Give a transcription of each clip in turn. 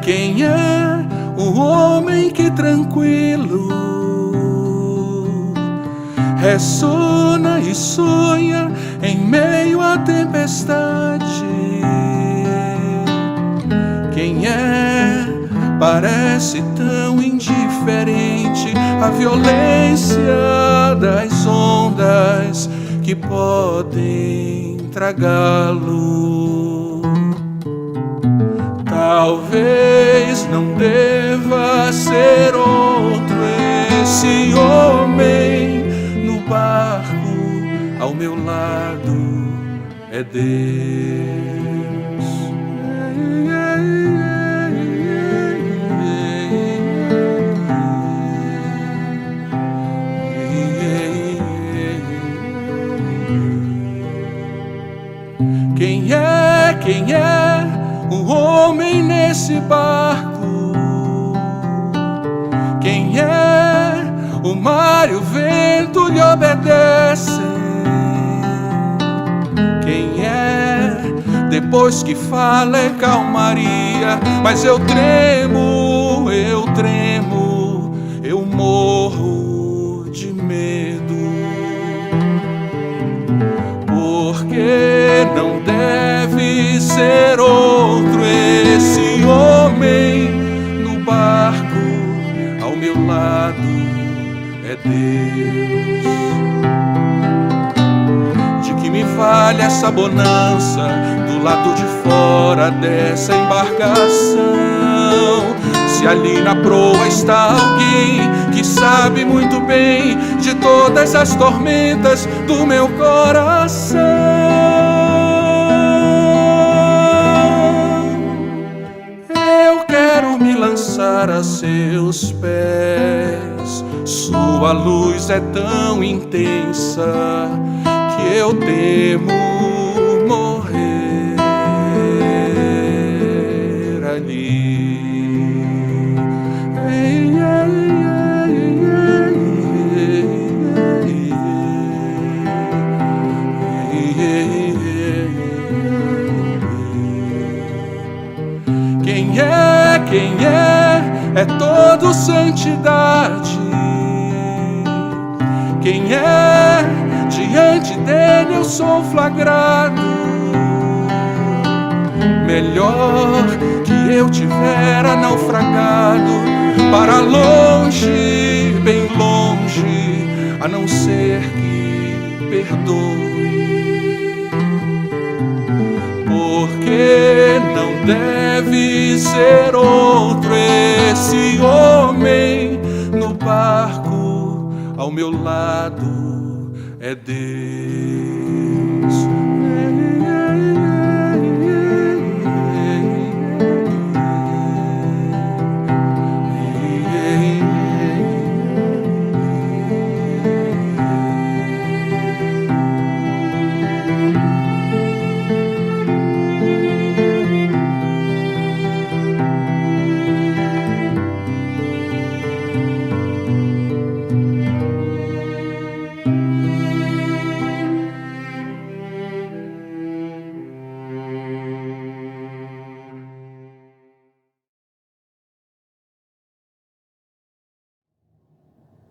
Quem é o homem que tranquilo ressona e sonha em meio à tempestade? Quem é? Parece tão indiferente à violência das ondas que podem tragá-lo. Talvez não deva ser outro esse homem no barco, ao meu lado é Deus. Quem é o homem nesse barco? Quem é? O mar e o vento lhe obedecem. Quem é? Depois que fala é calmaria, mas eu tremo, eu morro de medo. Porque não deve ser outro esse homem no barco, ao meu lado é Deus. De que me vale essa bonança do lado de fora dessa embarcação, se ali na proa está alguém que sabe muito bem de todas as tormentas do meu coração? Eu quero me lançar a seus pés. Sua luz é tão intensa que eu temo morrer ali. Quem é todo santidade. Quem é? Diante dele eu sou flagrado. Melhor que eu tivera naufragado para longe, bem longe, a não ser que perdoe. Porque não deve ser outro esse homem no barco, ao meu lado é Deus.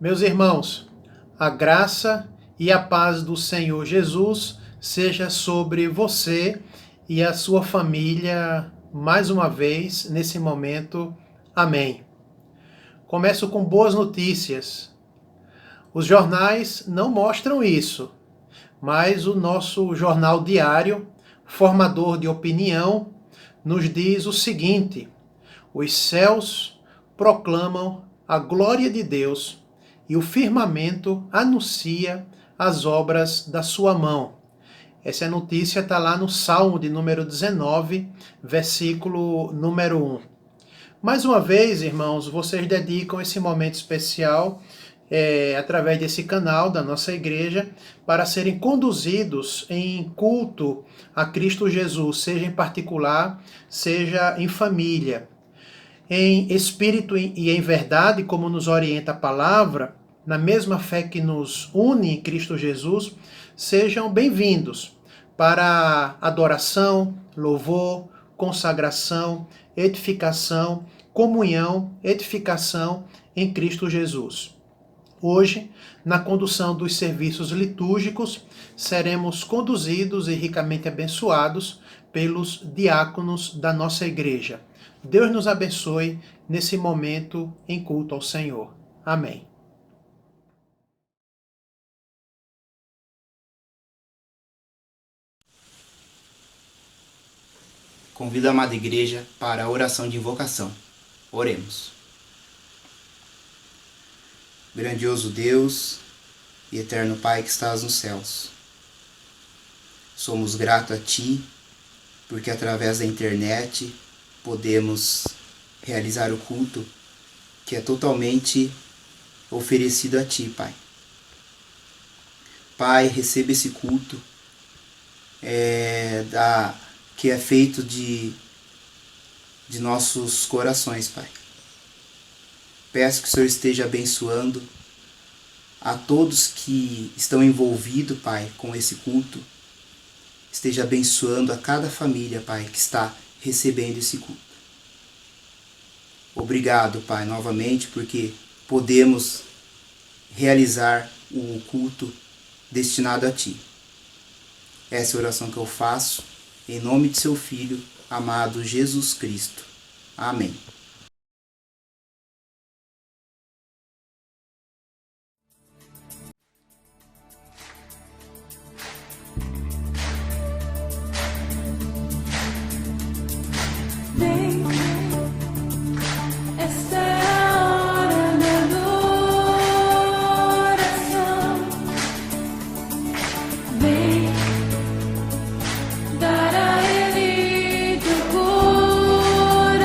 Meus irmãos, a graça e a paz do Senhor Jesus seja sobre você e a sua família mais uma vez nesse momento. Amém. Começo com boas notícias. Os jornais não mostram isso, mas o nosso jornal diário, Formador de Opinião, nos diz o seguinte: os céus proclamam a glória de Deus e o firmamento anuncia as obras da sua mão. Essa notícia está lá no Salmo de número 19, versículo número 1. Mais uma vez, irmãos, vocês dedicam esse momento especial através desse canal da nossa igreja para serem conduzidos em culto a Cristo Jesus, seja em particular, seja em família. Em espírito e em verdade, como nos orienta a palavra, na mesma fé que nos une em Cristo Jesus, sejam bem-vindos para adoração, louvor, consagração, edificação, comunhão, edificação em Cristo Jesus. Hoje, na condução dos serviços litúrgicos, seremos conduzidos e ricamente abençoados pelos diáconos da nossa igreja. Deus nos abençoe nesse momento em culto ao Senhor. Amém. Convido a amada igreja para a oração de invocação. Oremos. Grandioso Deus e eterno Pai que estás nos céus, somos gratos a Ti, porque através da internet podemos realizar o culto que é totalmente oferecido a Ti, Pai. Pai, receba esse culto que é feito de nossos corações, Pai. Peço que o Senhor esteja abençoando a todos que estão envolvidos, Pai, com esse culto. Esteja abençoando a cada família, Pai, que está recebendo esse culto. Obrigado, Pai, novamente, porque podemos realizar o culto destinado a Ti. Essa é a oração que eu faço, em nome de Seu Filho, amado Jesus Cristo. Amém. Dar a Ele teu coração.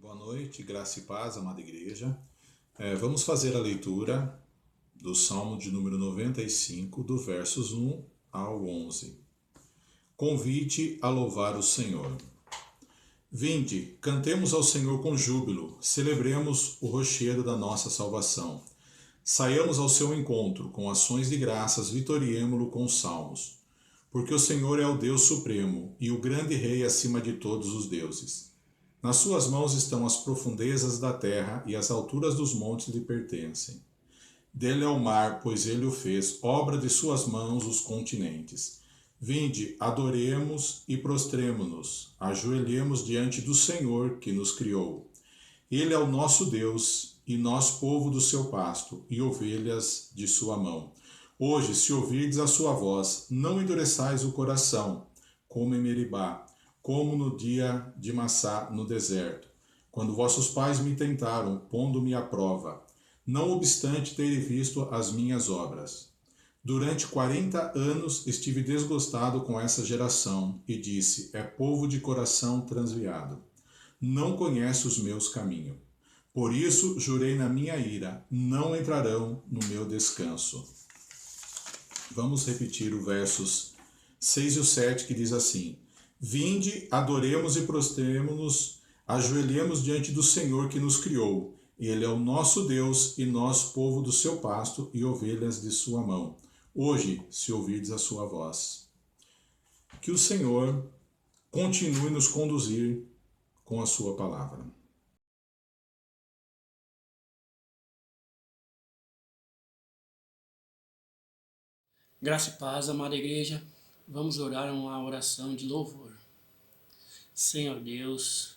Boa noite, graça e paz, amada igreja. Vamos fazer a leitura do Salmo de número 95, do versos 1 ao 11. Convite a louvar o Senhor. Vinde, cantemos ao Senhor com júbilo, celebremos o rochedo da nossa salvação. Saiamos ao seu encontro com ações de graças, vitoriemo-lo com salmos. Porque o Senhor é o Deus supremo e o grande Rei acima de todos os deuses. Nas suas mãos estão as profundezas da terra e as alturas dos montes lhe pertencem. Dele é o mar, pois ele o fez, obra de suas mãos os continentes. Vinde, adoremos e prostremo-nos, ajoelhemos diante do Senhor que nos criou. Ele é o nosso Deus e nós povo do seu pasto e ovelhas de sua mão. Hoje, se ouvirdes a sua voz, não endureçais o coração, como em Meribá, como no dia de Massá no deserto, quando vossos pais me tentaram, pondo-me à prova, não obstante terem visto as minhas obras. Durante 40 anos estive desgostado com essa geração, e disse, é povo de coração transviado. Não conhece os meus caminhos. Por isso jurei na minha ira, não entrarão no meu descanso. Vamos repetir os versos 6 e 7, que diz assim, Vinde, adoremos e prostremo-nos, ajoelhemos diante do Senhor que nos criou. Ele é o nosso Deus e nós, povo do seu pasto e ovelhas de sua mão. Hoje, se ouvirdes a sua voz. Que o Senhor continue nos conduzir com a sua palavra. Graça e paz, amada igreja. Vamos orar uma oração de louvor. Senhor Deus,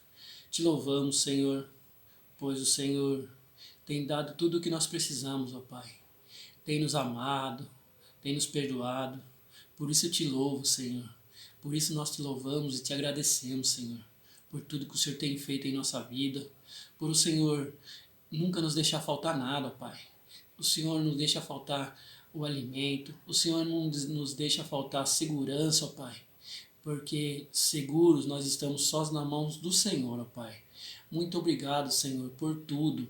te louvamos, Senhor, pois o Senhor tem dado tudo o que nós precisamos, ó Pai. Tem nos amado, tem nos perdoado. Por isso eu te louvo, Senhor. Por isso nós te louvamos e te agradecemos, Senhor, por tudo que o Senhor tem feito em nossa vida. Por o Senhor nunca nos deixar faltar nada, ó Pai. O Senhor não deixa faltar o alimento, o Senhor não nos deixa faltar segurança, ó Pai, porque seguros nós estamos sós nas mãos do Senhor, ó Pai. Muito obrigado, Senhor, por tudo.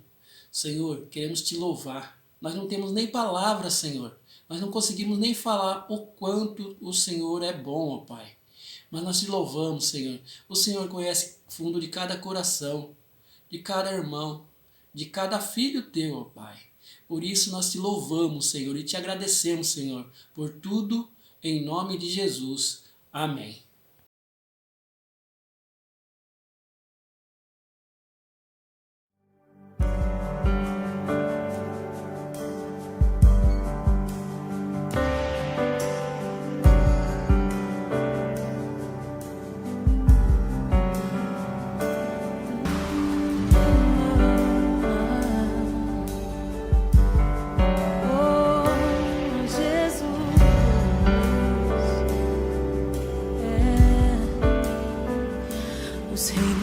Senhor, queremos te louvar. Nós não temos nem palavras, Senhor. Nós não conseguimos nem falar o quanto o Senhor é bom, ó Pai. Mas nós te louvamos, Senhor. O Senhor conhece o fundo de cada coração, de cada irmão, de cada filho teu, ó Pai. Por isso nós te louvamos, Senhor, e te agradecemos, Senhor, por tudo, em nome de Jesus. Amém.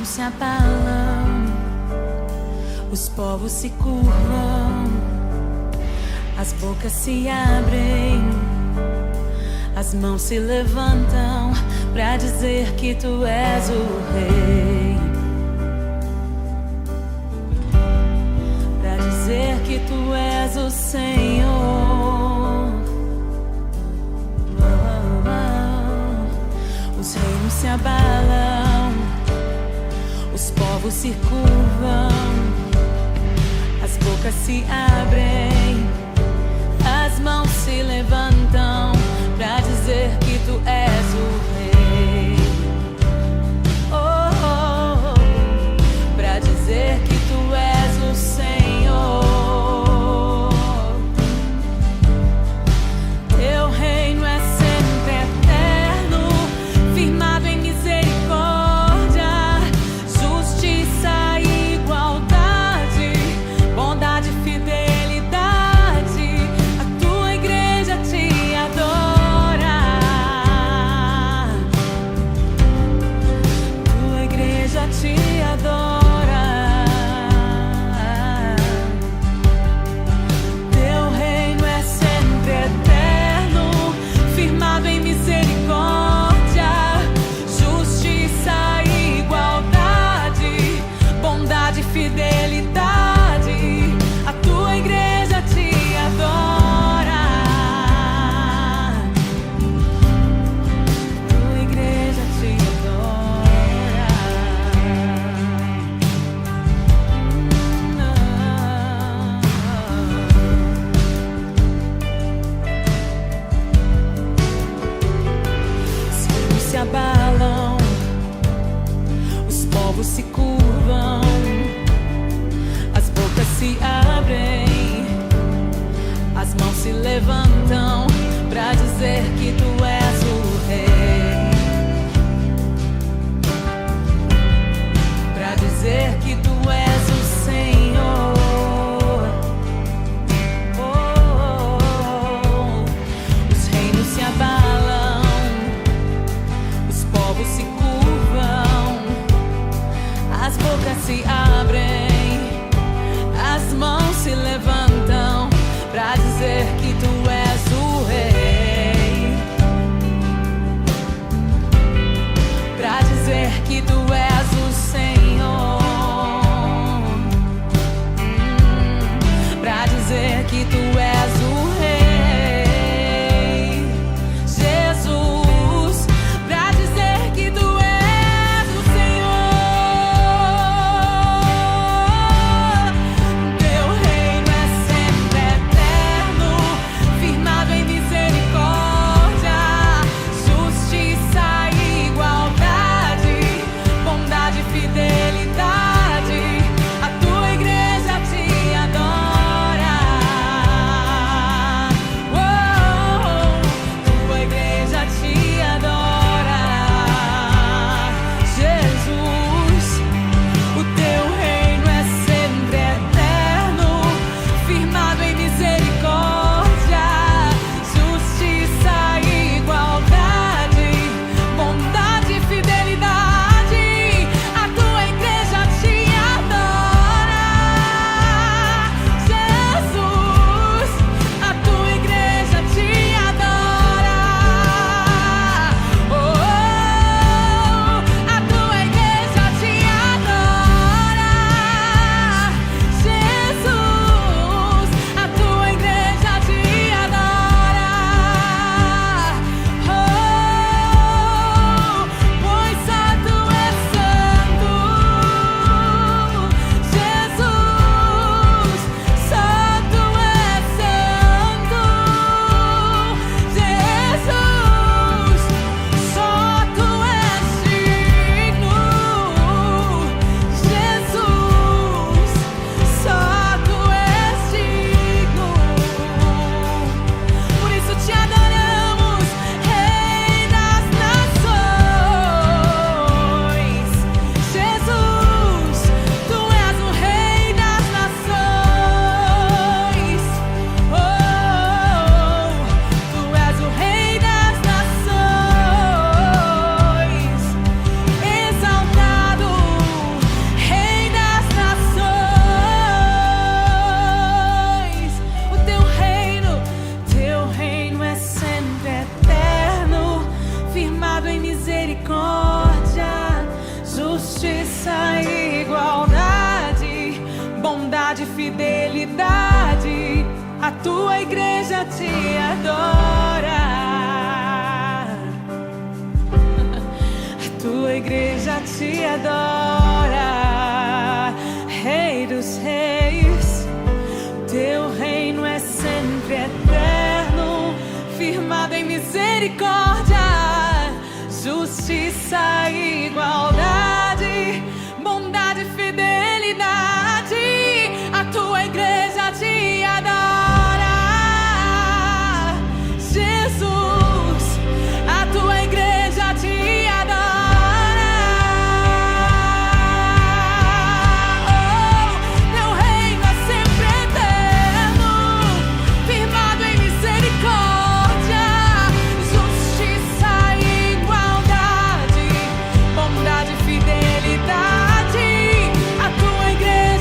Se abalam, os povos se curvam, as bocas se abrem, as mãos se levantam pra dizer que tu és o Rei, pra dizer que tu és o Senhor. Os reinos se abalam, os povos se curvam, as bocas se abrem, as mãos se levantam pra dizer que tu és o Rei. Oh, oh, oh, pra dizer que tu és o Senhor. Teu reino é sempre eterno, firmado em misericórdia, justiça e igualdade, bondade e fidelidade. A tua igreja te adora. curvam, as bocas se abrem, as mãos se levantam pra dizer que tu és o Rei, pra dizer que tu és o Senhor. Os reinos se abalam, os povos se curvam, as bocas se abrem, as mãos se levantam pra dizer que tu és o Rei, pra dizer que tu és o Senhor, pra dizer que tu és o Rei, Jesus, pra dizer que tu és o Senhor. Teu reino é sempre eterno, firmado em misericórdia, justiça e igualdade, bondade e fidelidade. A tua igreja te adora. Tua igreja te adora. Jesus, o teu reino é sempre eterno, firmado em misericórdia, justiça e igualdade, bondade e fidelidade. A tua igreja te adora. Jesus, a tua igreja te adora. A tua igreja te adora. Jesus, a tua igreja te adora. Pois só tu és santo. Jesus, só tu és santo. Jesus, só tu és digno. Jesus, só tu és digno. Por isso te adoramos, Rei das nações. Jesus, tu és o Rei das nações. Tu és o Rei das nações. Exaltado, Rei das nações. O teu reino é sempre eterno, firmado em misericórdia, justiça e igualdade, bondade e fidelidade. A tua igreja te adora. A tua igreja te adora. Rei dos reis, teu reino é sempre eterno, firmado em misericórdia, justiça e igualdade, bondade e fidelidade. A tua igreja te adora. Jesus, a tua igreja te adora. Teu reino é sempre eterno, firmado em misericórdia, justiça e igualdade, bondade e fidelidade. A tua igreja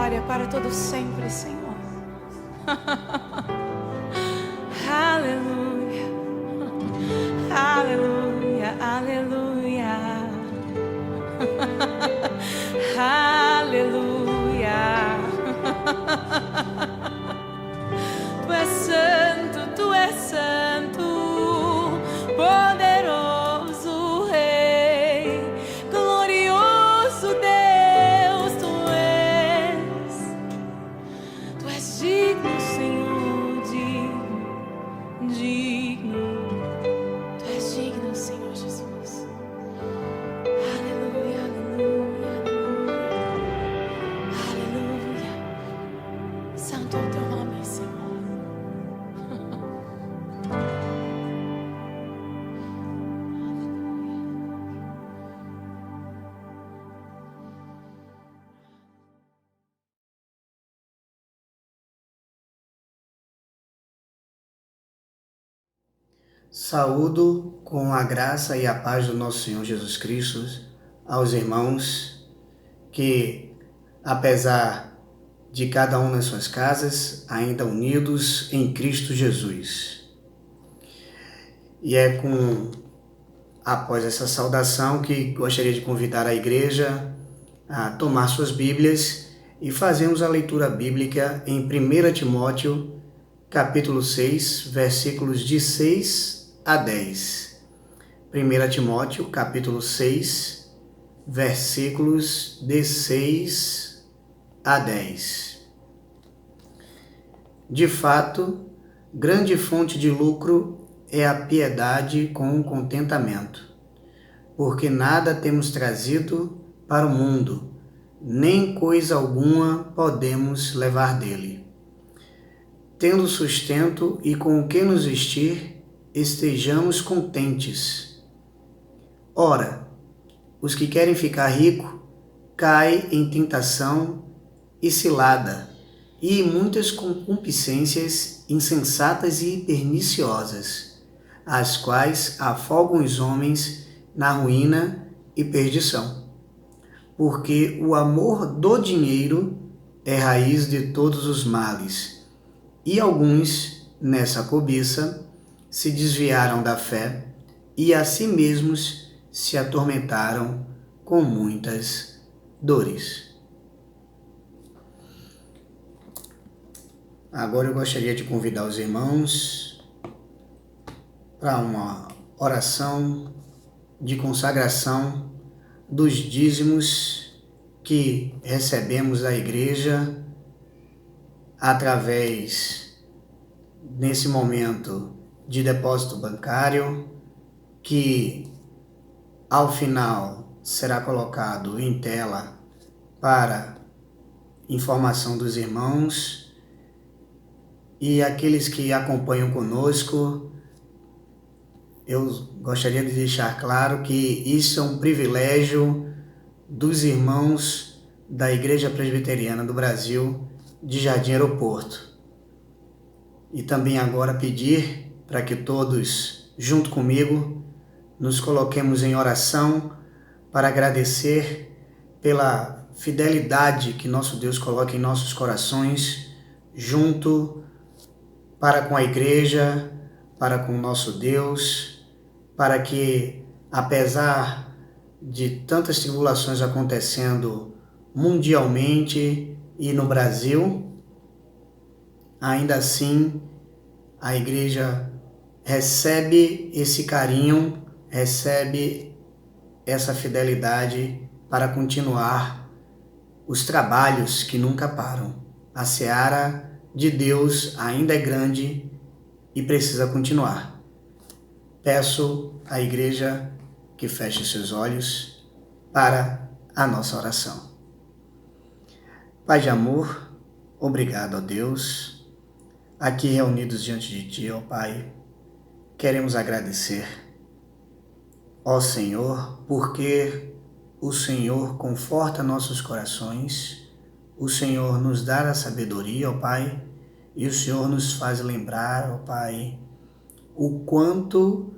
glória para todo sempre, Senhor. Aleluia, aleluia, aleluia, aleluia. Tu és santo, tu és santo, poderoso Rei, glorioso Deus, tu és digno, Senhor, digno, digno, tu és digno, Senhor Jesus. Aleluia, aleluia, aleluia, aleluia. Santo é o teu nome, Senhor. Saúdo com a graça e a paz do nosso Senhor Jesus Cristo aos irmãos que, apesar de cada um nas suas casas, ainda unidos em Cristo Jesus. E é após essa saudação que gostaria de convidar a igreja a tomar suas Bíblias e fazermos a leitura bíblica em 1 Timóteo, capítulo 6, versículos de 6 a 10. 1 Timóteo, capítulo 6, versículos de 6 a 10. De fato, grande fonte de lucro é a piedade com o contentamento, porque nada temos trazido para o mundo, nem coisa alguma podemos levar dele. Tendo sustento e com o que nos vestir, estejamos contentes. Ora, os que querem ficar rico caem em tentação e cilada, e em muitas concupiscências insensatas e perniciosas, as quais afogam os homens na ruína e perdição. Porque o amor do dinheiro é raiz de todos os males, e alguns, nessa cobiça, se desviaram da fé e a si mesmos se atormentaram com muitas dores. Agora eu gostaria de convidar os irmãos para uma oração de consagração dos dízimos que recebemos da igreja através, nesse momento, de depósito bancário, que ao final será colocado em tela para informação dos irmãos e aqueles que acompanham conosco. Eu gostaria de deixar claro que isso é um privilégio dos irmãos da Igreja Presbiteriana do Brasil de Jardim Aeroporto. E também agora pedir para que todos, junto comigo, nos coloquemos em oração para agradecer pela fidelidade que nosso Deus coloca em nossos corações, junto para com a igreja, para com o nosso Deus, para que, apesar de tantas tribulações acontecendo mundialmente e no Brasil, ainda assim a igreja recebe esse carinho, recebe essa fidelidade para continuar os trabalhos que nunca param. A seara de Deus ainda é grande e precisa continuar. Peço à igreja que feche seus olhos para a nossa oração. Pai de amor, obrigado a Deus. Aqui reunidos diante de Ti, ó Pai, queremos agradecer, ó Senhor, porque o Senhor conforta nossos corações, o Senhor nos dá a sabedoria, ó Pai, e o Senhor nos faz lembrar, ó Pai, o quanto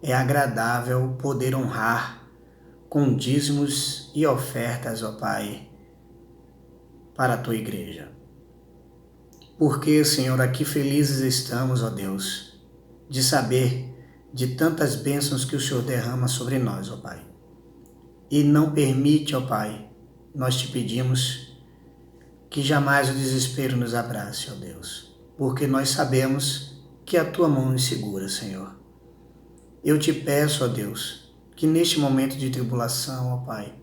é agradável poder honrar com dízimos e ofertas, ó Pai, para a tua igreja. Porque, Senhor, aqui felizes estamos, ó Deus, de saber de tantas bênçãos que o Senhor derrama sobre nós, ó Pai. E não permite, ó Pai, nós te pedimos que jamais o desespero nos abrace, ó Deus, porque nós sabemos que a tua mão nos segura, Senhor. Eu te peço, ó Deus, que neste momento de tribulação, ó Pai,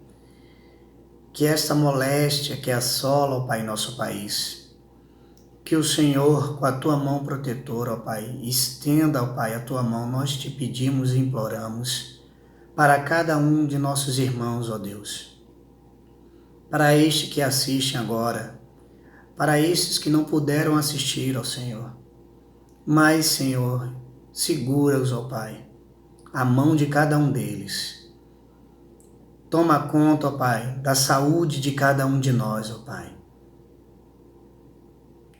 que esta moléstia que assola, ó Pai, nosso país, que o Senhor, com a tua mão protetora, ó Pai, estenda, ó Pai, a tua mão, nós te pedimos e imploramos para cada um de nossos irmãos, ó Deus, para este que assistem agora, para estes que não puderam assistir, ó Senhor, mas, Senhor, segura-os, ó Pai, a mão de cada um deles. Toma conta, ó Pai, da saúde de cada um de nós, ó Pai.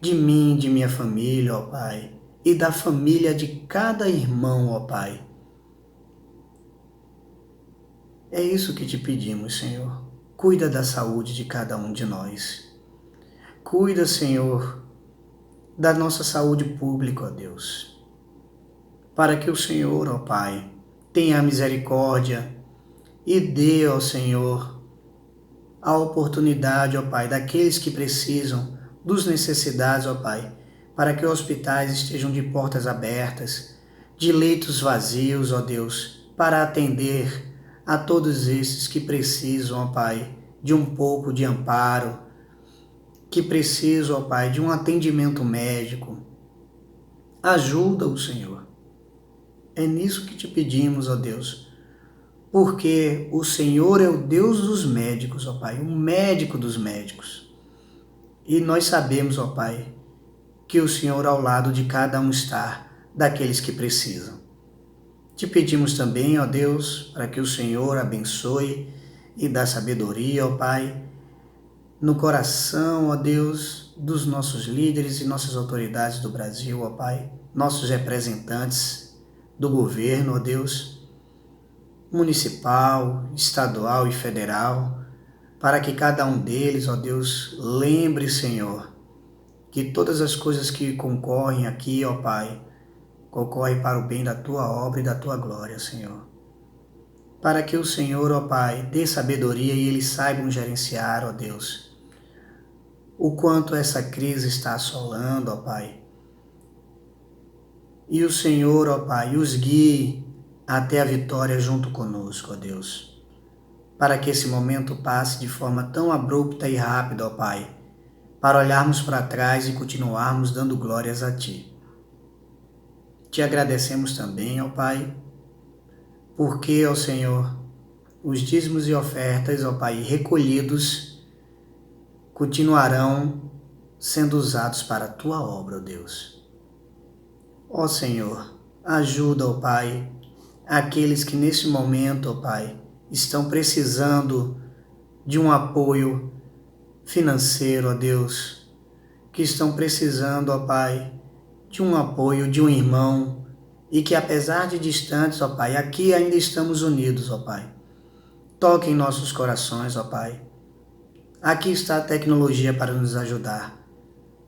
De mim, de minha família, ó Pai, e da família de cada irmão, ó Pai. É isso que te pedimos, Senhor. Cuida da saúde de cada um de nós. Cuida, Senhor, da nossa saúde pública, ó Deus. Para que o Senhor, ó Pai, tenha misericórdia e dê, ó Senhor, a oportunidade, ó Pai, daqueles que precisam dos necessidades, ó Pai, para que hospitais estejam de portas abertas, de leitos vazios, ó Deus, para atender a todos esses que precisam, ó Pai, de um pouco de amparo, que precisam, ó Pai, de um atendimento médico. Ajuda-o, Senhor. É nisso que te pedimos, ó Deus, porque o Senhor é o Deus dos médicos, ó Pai, o médico dos médicos. E nós sabemos, ó Pai, que o Senhor ao lado de cada um está, daqueles que precisam. Te pedimos também, ó Deus, para que o Senhor abençoe e dá sabedoria, ó Pai, no coração, ó Deus, dos nossos líderes e nossas autoridades do Brasil, ó Pai, nossos representantes do governo, ó Deus, municipal, estadual e federal, para que cada um deles, ó Deus, lembre, Senhor, que todas as coisas que concorrem aqui, ó Pai, concorrem para o bem da tua obra e da tua glória, Senhor. Para que o Senhor, ó Pai, dê sabedoria e eles saibam gerenciar, ó Deus, o quanto essa crise está assolando, ó Pai. E o Senhor, ó Pai, os guie até a vitória junto conosco, ó Deus. Para que esse momento passe de forma tão abrupta e rápida, ó Pai, para olharmos para trás e continuarmos dando glórias a Ti. Te agradecemos também, ó Pai, porque, ó Senhor, os dízimos e ofertas, ó Pai, recolhidos, continuarão sendo usados para a Tua obra, ó Deus. Ó Senhor, ajuda, ó Pai, aqueles que nesse momento, ó Pai, estão precisando de um apoio financeiro, ó Deus, que estão precisando, ó Pai, de um apoio de um irmão e que apesar de distantes, ó Pai, aqui ainda estamos unidos, ó Pai. Toque em nossos corações, ó Pai. Aqui está a tecnologia para nos ajudar.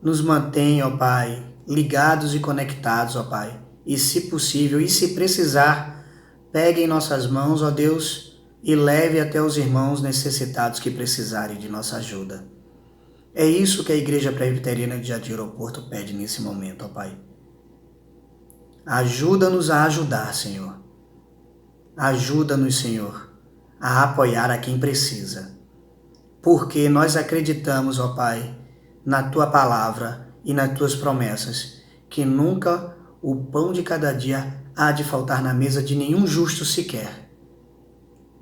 Nos mantenha, ó Pai, ligados e conectados, ó Pai. E se possível, e se precisar, pegue em nossas mãos, ó Deus, e leve até os irmãos necessitados que precisarem de nossa ajuda. É isso que a Igreja Presbiteriana de Jardim Aeroporto pede nesse momento, ó Pai. Ajuda-nos a ajudar, Senhor. Ajuda-nos, Senhor, a apoiar a quem precisa. Porque nós acreditamos, ó Pai, na Tua palavra e nas Tuas promessas, que nunca o pão de cada dia há de faltar na mesa de nenhum justo sequer.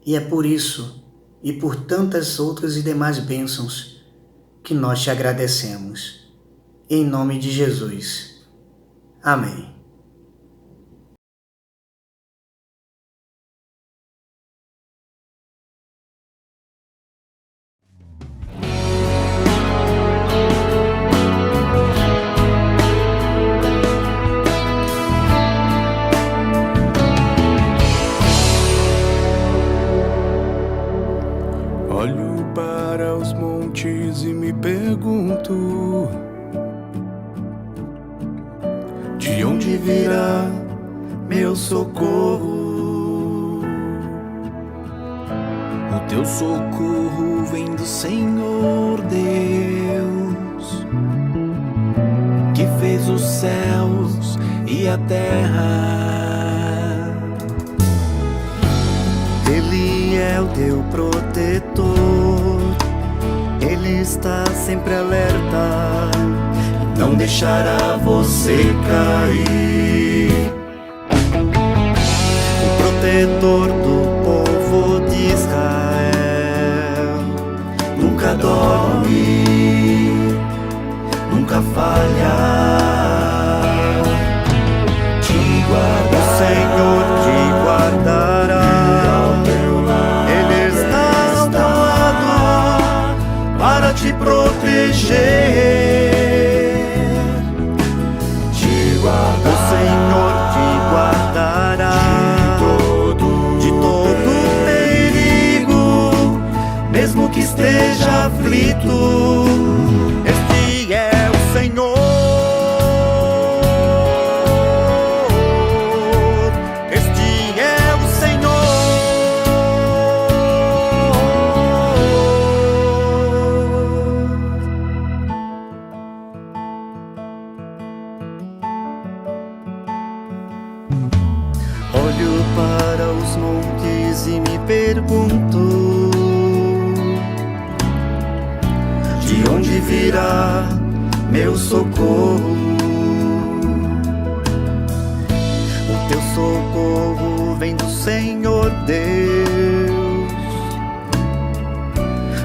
E é por isso, e por tantas outras e demais bênçãos, que nós te agradecemos. Em nome de Jesus. Amém. Olho para os montes e me pergunto onde virá meu socorro? O teu socorro vem do Senhor Deus, que fez os céus e a terra. Ele é o teu protetor, Ele está sempre alerta, não deixará você cair. O protetor do povo de Israel nunca dorme, nunca falha. Te guarda, o Senhor te guardará. Ele está ao teu lado para te proteger. Te guarda, o Senhor te guardará de todo perigo, mesmo que esteja aflito. Este é o Senhor. Este é o Senhor. Olho para os montes e me pergunto: de onde virá meu socorro? O teu socorro vem do Senhor Deus,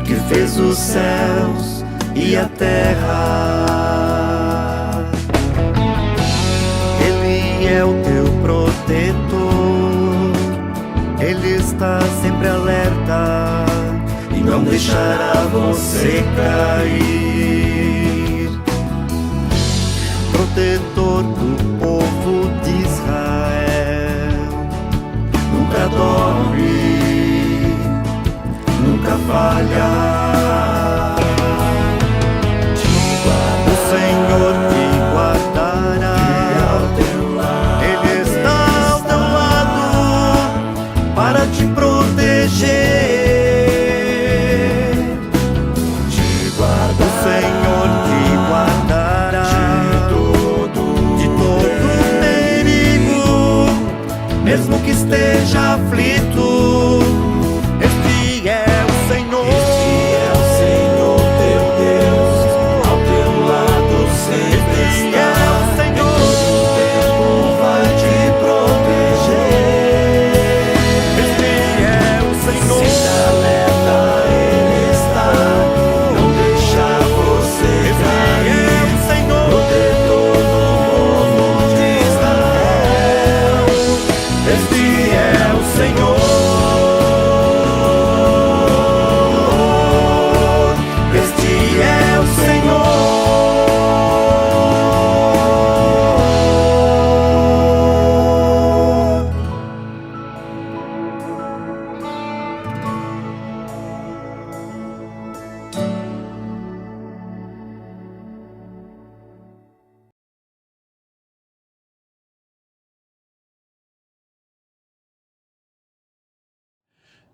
que fez os céus e a terra. Ele é o teu protetor, Ele está sempre alerta e não deixará você cair. Protetor do povo de Israel, nunca dorme, nunca falha. O Senhor te guardará. Ele está ao teu lado para te proteger. O Senhor te guardará de todo perigo, mesmo que esteja aflito. Este é o Senhor. Este é o Senhor teu Deus, ao teu lado sempre está. Este é o Senhor, todo tempo vai te proteger. Este é o Senhor. Sinta alerta, Ele está, não deixa você cair. Este é o Senhor, protetor do povo de Israel. Este é o Senhor. Este é o Senhor.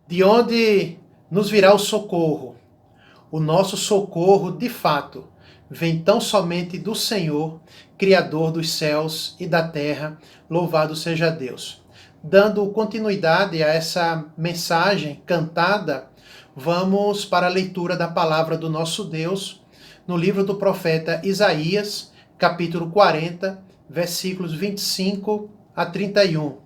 De onde nos virá o socorro? O nosso socorro, de fato, vem tão somente do Senhor, Criador dos céus e da terra. Louvado seja Deus. Dando continuidade a essa mensagem cantada, vamos para a leitura da palavra do nosso Deus no livro do profeta Isaías, capítulo 40, versículos 25 a 31.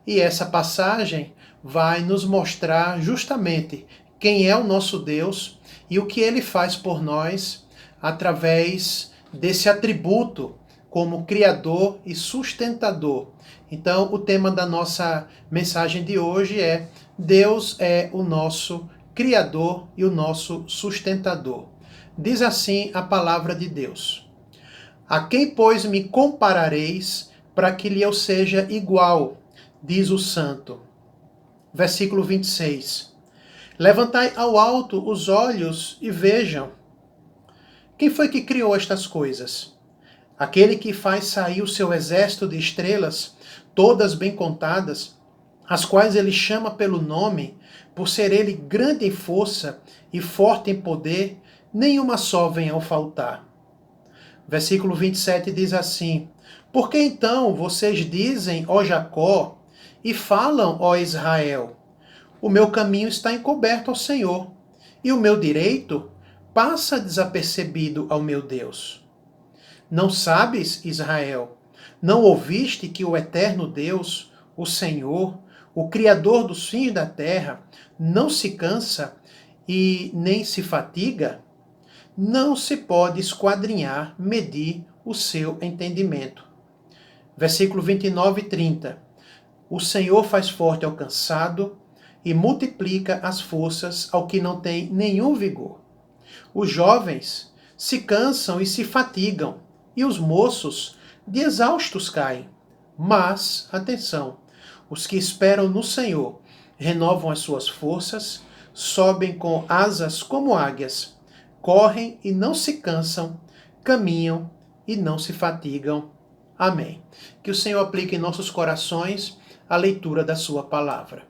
E essa passagem vai nos mostrar justamente quem é o nosso Deus e o que Ele faz por nós através desse atributo como Criador e sustentador. Então, o tema da nossa mensagem de hoje é: Deus é o nosso Criador e o nosso sustentador. Diz assim a palavra de Deus: A quem, pois, me comparareis para que lhe eu seja igual? Diz o Santo. Versículo 26. Levantai ao alto os olhos e vejam. Quem foi que criou estas coisas? aquele que faz sair o seu exército de estrelas, todas bem contadas, as quais ele chama pelo nome, por ser ele grande em força e forte em poder, nenhuma só vem ao faltar. Versículo 27 diz assim: Por que então vocês dizem, ó Jacó, e falam, ó Israel, o meu caminho está encoberto ao Senhor, e o meu direito passa desapercebido ao meu Deus. Não sabes, Israel, não ouviste que o eterno Deus, o Senhor, o Criador dos fins da terra, não se cansa e nem se fatiga? Não se pode esquadrinhar, medir o seu entendimento. Versículo 29 e 30. O Senhor faz forte ao cansado e multiplica as forças ao que não tem nenhum vigor. Os jovens se cansam e se fatigam, e os moços de exaustos caem. Mas, atenção, os que esperam no Senhor renovam as suas forças, sobem com asas como águias, correm e não se cansam, caminham e não se fatigam. Amém. Que o Senhor aplique em nossos corações a leitura da sua palavra.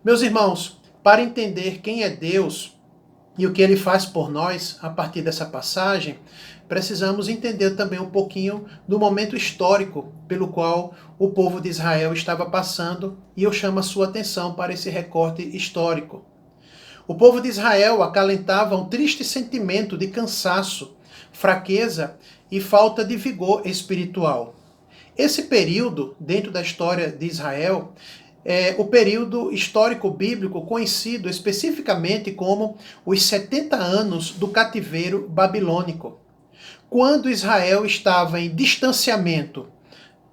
Meus irmãos, para entender quem é Deus e o que ele faz por nós a partir dessa passagem, precisamos entender também um pouquinho do momento histórico pelo qual o povo de Israel estava passando, e eu chamo a sua atenção para esse recorte histórico. O povo de Israel acalentava um triste sentimento de cansaço, fraqueza e falta de vigor espiritual. Esse período, dentro da história de Israel, é o período histórico bíblico conhecido especificamente como os 70 anos do cativeiro babilônico, quando Israel estava em distanciamento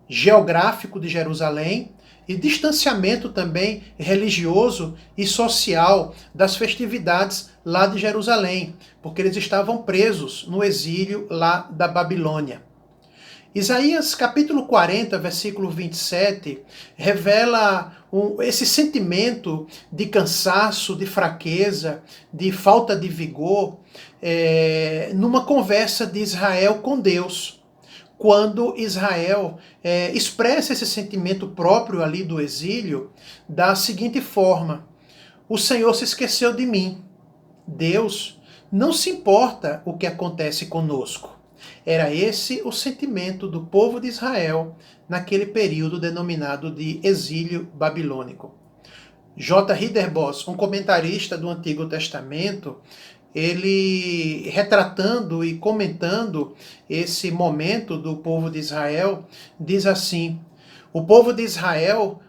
geográfico de Jerusalém e distanciamento também religioso e social das festividades lá de Jerusalém, porque eles estavam presos no exílio lá da Babilônia. Isaías capítulo 40, versículo 27, revela esse sentimento de cansaço, de fraqueza, de falta de vigor, numa conversa de Israel com Deus. Quando Israel expressa esse sentimento próprio ali do exílio da seguinte forma: o Senhor se esqueceu de mim. Deus não se importa o que acontece conosco. Era esse o sentimento do povo de Israel naquele período denominado de exílio babilônico. J. Ridderbos, um comentarista do Antigo Testamento, ele retratando e comentando esse momento do povo de Israel, diz assim: o povo de Israel,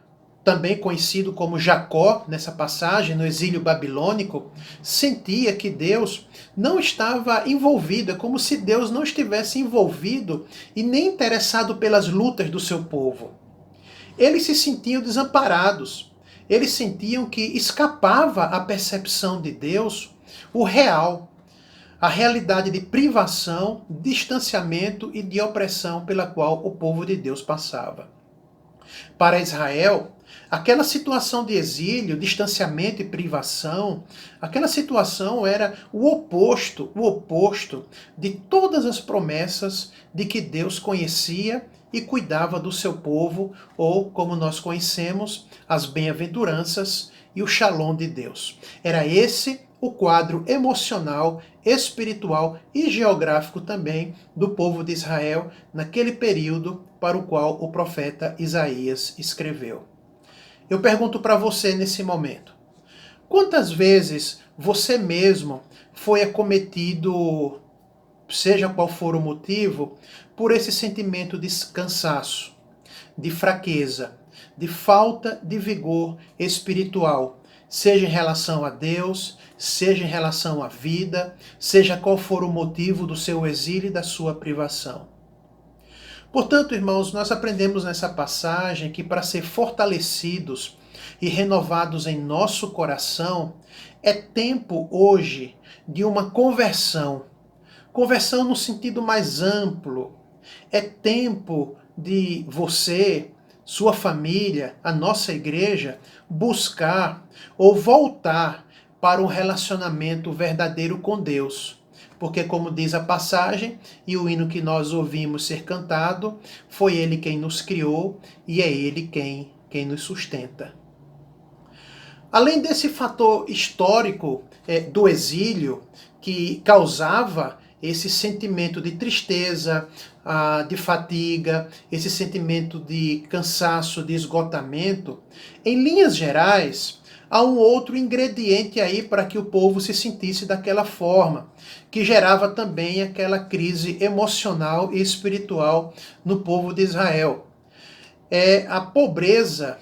também conhecido como Jacó, nessa passagem, no exílio babilônico, sentia que Deus não estava envolvido, é como se Deus não estivesse envolvido e nem interessado pelas lutas do seu povo. Eles se sentiam desamparados, eles sentiam que escapava à percepção de Deus o real, a realidade de privação, distanciamento e de opressão pela qual o povo de Deus passava. Para Israel, aquela situação de exílio, distanciamento e privação, aquela situação era o oposto de todas as promessas de que Deus conhecia e cuidava do seu povo, ou, como nós conhecemos, as bem-aventuranças e o shalom de Deus. Era esse o quadro emocional, espiritual e geográfico também do povo de Israel naquele período para o qual o profeta Isaías escreveu. Eu pergunto para você nesse momento: quantas vezes você mesmo foi acometido, seja qual for o motivo, por esse sentimento de cansaço, de fraqueza, de falta de vigor espiritual, seja em relação a Deus, seja em relação à vida, seja qual for o motivo do seu exílio e da sua privação? Portanto, irmãos, nós aprendemos nessa passagem que para ser fortalecidos e renovados em nosso coração, é tempo hoje de uma conversão. Conversão no sentido mais amplo. É tempo de você, sua família, a nossa igreja, buscar ou voltar para um relacionamento verdadeiro com Deus, porque como diz a passagem, e o hino que nós ouvimos ser cantado, foi Ele quem nos criou e é Ele quem nos sustenta. Além desse fator histórico do exílio, que causava esse sentimento de tristeza, de fadiga, esse sentimento de cansaço, de esgotamento, em linhas gerais, há um outro ingrediente aí para que o povo se sentisse daquela forma, que gerava também aquela crise emocional e espiritual no povo de Israel. É a pobreza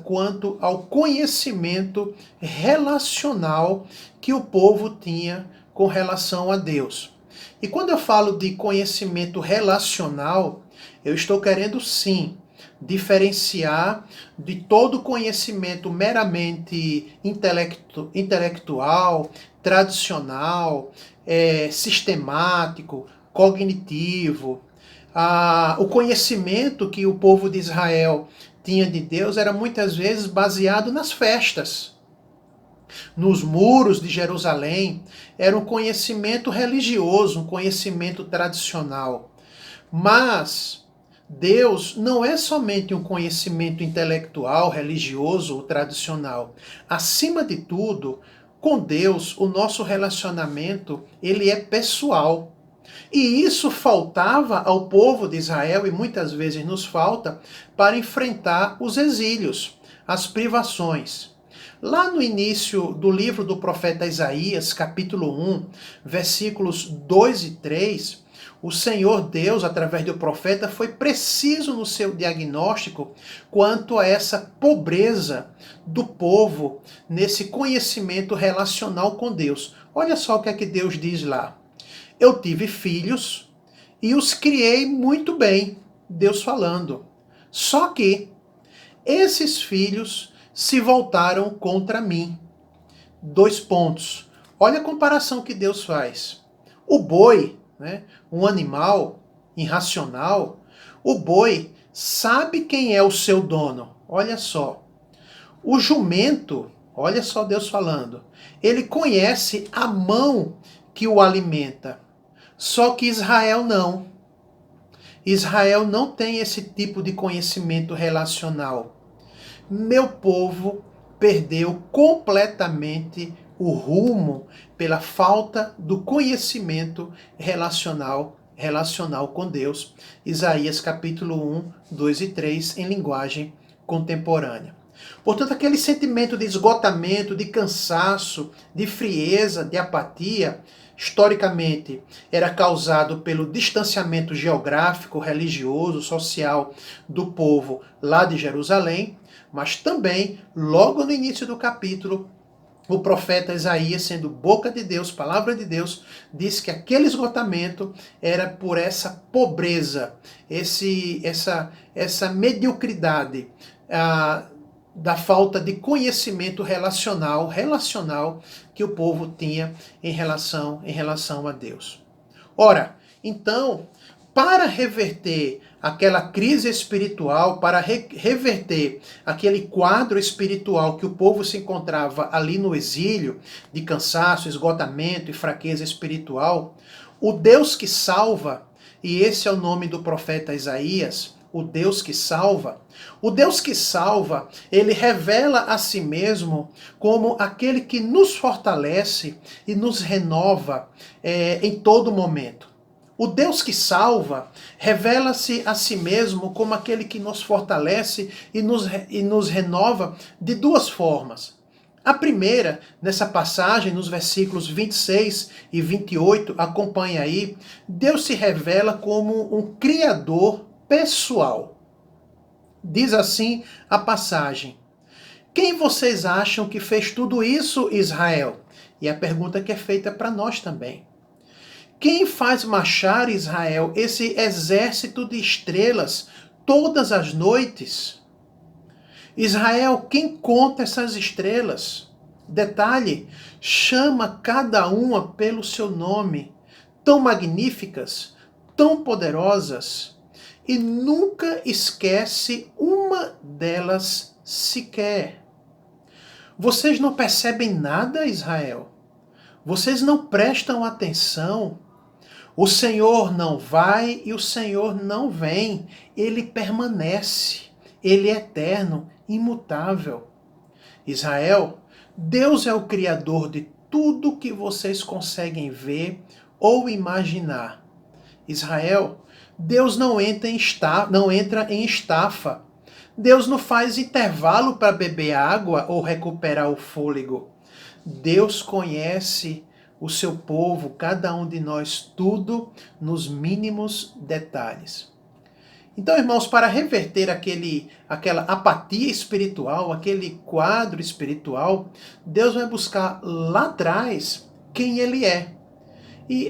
quanto ao conhecimento relacional que o povo tinha com relação a Deus. E quando eu falo de conhecimento relacional, eu estou querendo sim diferenciar de todo conhecimento meramente intelectual, tradicional, sistemático, cognitivo. O conhecimento que o povo de Israel tinha de Deus era muitas vezes baseado nas festas. Nos muros de Jerusalém, era um conhecimento religioso, um conhecimento tradicional. Mas Deus não é somente um conhecimento intelectual, religioso ou tradicional. Acima de tudo, com Deus, o nosso relacionamento, ele é pessoal. E isso faltava ao povo de Israel, e muitas vezes nos falta, para enfrentar os exílios, as privações. Lá no início do livro do profeta Isaías, capítulo 1, versículos 2 e 3, o Senhor Deus, através do profeta, foi preciso no seu diagnóstico quanto a essa pobreza do povo nesse conhecimento relacional com Deus. Olha só o que é que Deus diz lá. Eu tive filhos e os criei muito bem, Deus falando. Só que esses filhos se voltaram contra mim. 2 pontos. Olha a comparação que Deus faz. O boi, um animal irracional, o boi sabe quem é o seu dono. Olha só. O jumento, olha só Deus falando, ele conhece a mão que o alimenta. Só que Israel não. Israel não tem esse tipo de conhecimento relacional. Meu povo perdeu completamente o rumo pela falta do conhecimento relacional com Deus. Isaías capítulo 1, 2 e 3 em linguagem contemporânea. Portanto, aquele sentimento de esgotamento, de cansaço, de frieza, de apatia, historicamente era causado pelo distanciamento geográfico, religioso, social do povo lá de Jerusalém, mas também, logo no início do capítulo, o profeta Isaías, sendo boca de Deus, palavra de Deus, diz que aquele esgotamento era por essa pobreza, essa mediocridade, da falta de conhecimento relacional que o povo tinha em relação a Deus. Ora, então, para reverter aquela crise espiritual, para reverter aquele quadro espiritual que o povo se encontrava ali no exílio, de cansaço, esgotamento e fraqueza espiritual, o Deus que salva, e esse é o nome do profeta Isaías, o Deus que salva, ele revela a si mesmo como aquele que nos fortalece e nos renova em todo momento. O Deus que salva revela-se a si mesmo como aquele que nos fortalece e nos renova de 2 formas. A primeira, nessa passagem, nos versículos 26 e 28, acompanha aí, Deus se revela como um criador pessoal. Diz assim a passagem: quem vocês acham que fez tudo isso, Israel? E a pergunta que é feita para nós também. Quem faz marchar, Israel, esse exército de estrelas todas as noites? Israel, quem conta essas estrelas? Detalhe, chama cada uma pelo seu nome, tão magníficas, tão poderosas, e nunca esquece uma delas sequer. Vocês não percebem nada, Israel? Vocês não prestam atenção. O Senhor não vai e o Senhor não vem. Ele permanece. Ele é eterno, imutável. Israel, Deus é o Criador de tudo que vocês conseguem ver ou imaginar. Israel, Deus não entra em estafa. Deus não faz intervalo para beber água ou recuperar o fôlego. Deus conhece o seu povo, cada um de nós, tudo nos mínimos detalhes. Então, irmãos, para reverter aquela apatia espiritual, aquele quadro espiritual, Deus vai buscar lá atrás quem Ele é. E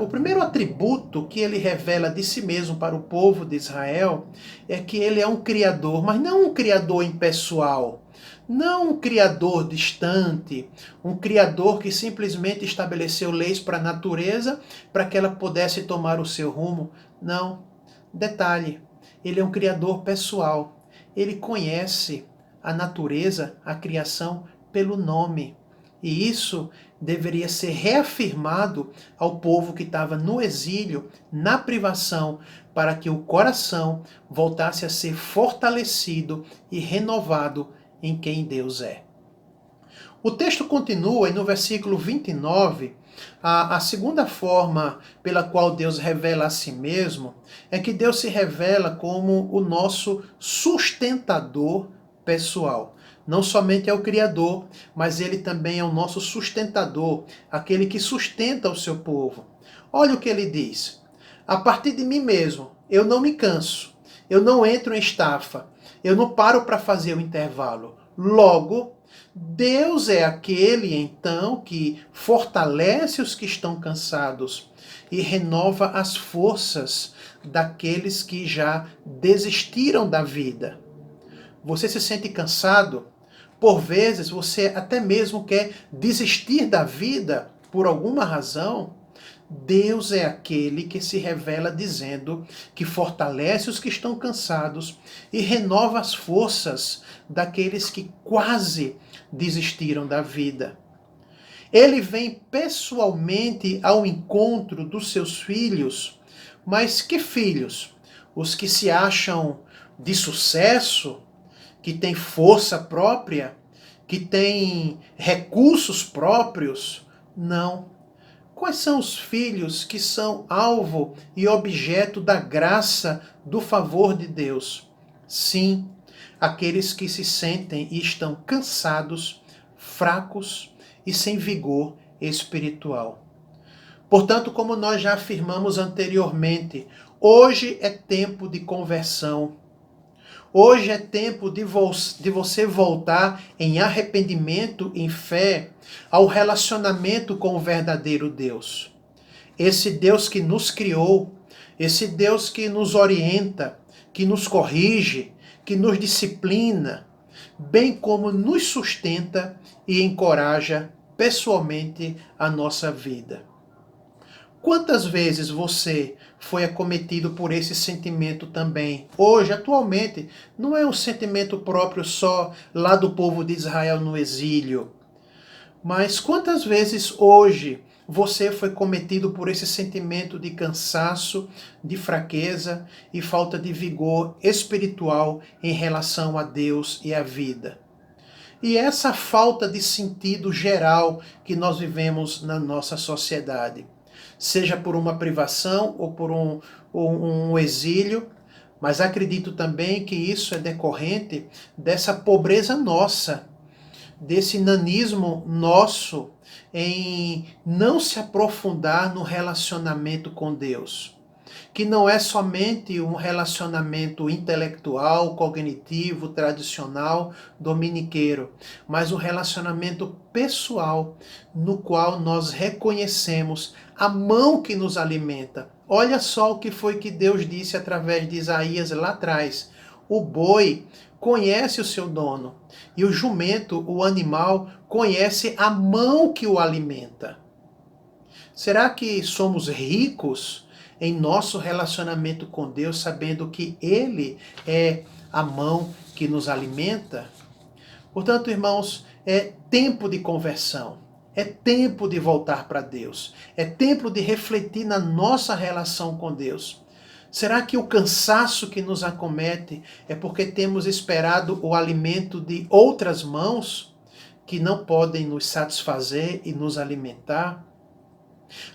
o primeiro atributo que Ele revela de si mesmo para o povo de Israel é que Ele é um Criador, mas não um Criador impessoal, não um Criador distante, um Criador que simplesmente estabeleceu leis para a natureza para que ela pudesse tomar o seu rumo. Não. Detalhe, Ele é um Criador pessoal. Ele conhece a natureza, a criação, pelo nome. E isso deveria ser reafirmado ao povo que estava no exílio, na privação, para que o coração voltasse a ser fortalecido e renovado em quem Deus é. O texto continua e no versículo 29, a segunda forma pela qual Deus revela a si mesmo é que Deus se revela como o nosso sustentador pessoal. Não somente é o Criador, mas Ele também é o nosso sustentador, aquele que sustenta o seu povo. Olha o que Ele diz. A partir de mim mesmo, eu não me canso, eu não entro em estafa, eu não paro para fazer o intervalo. Logo, Deus é aquele, então, que fortalece os que estão cansados e renova as forças daqueles que já desistiram da vida. Você se sente cansado? Por vezes você até mesmo quer desistir da vida por alguma razão? Deus é aquele que se revela dizendo que fortalece os que estão cansados e renova as forças daqueles que quase desistiram da vida. Ele vem pessoalmente ao encontro dos seus filhos. Mas que filhos? Os que se acham de sucesso, que têm força própria, que têm recursos próprios? Não. Quais são os filhos que são alvo e objeto da graça, do favor de Deus? Sim, aqueles que se sentem e estão cansados, fracos e sem vigor espiritual. Portanto, como nós já afirmamos anteriormente, hoje é tempo de conversão. Hoje é tempo de você voltar em arrependimento, em fé, ao relacionamento com o verdadeiro Deus. Esse Deus que nos criou, esse Deus que nos orienta, que nos corrige, que nos disciplina, bem como nos sustenta e encoraja pessoalmente a nossa vida. Quantas vezes você foi acometido por esse sentimento também? Hoje, atualmente, não é um sentimento próprio só lá do povo de Israel no exílio. Mas quantas vezes hoje você foi cometido por esse sentimento de cansaço, de fraqueza e falta de vigor espiritual em relação a Deus e à vida? E essa falta de sentido geral que nós vivemos na nossa sociedade, seja por uma privação ou por um exílio, mas acredito também que isso é decorrente dessa pobreza nossa, desse nanismo nosso em não se aprofundar no relacionamento com Deus, que não é somente um relacionamento intelectual, cognitivo, tradicional, dominiqueiro, mas um relacionamento pessoal no qual nós reconhecemos a mão que nos alimenta. Olha só o que foi que Deus disse através de Isaías lá atrás. O boi conhece o seu dono e o jumento, o animal, conhece a mão que o alimenta. Será que somos ricos em nosso relacionamento com Deus, sabendo que Ele é a mão que nos alimenta? Portanto, irmãos, é tempo de conversão. É tempo de voltar para Deus. É tempo de refletir na nossa relação com Deus. Será que o cansaço que nos acomete é porque temos esperado o alimento de outras mãos que não podem nos satisfazer e nos alimentar?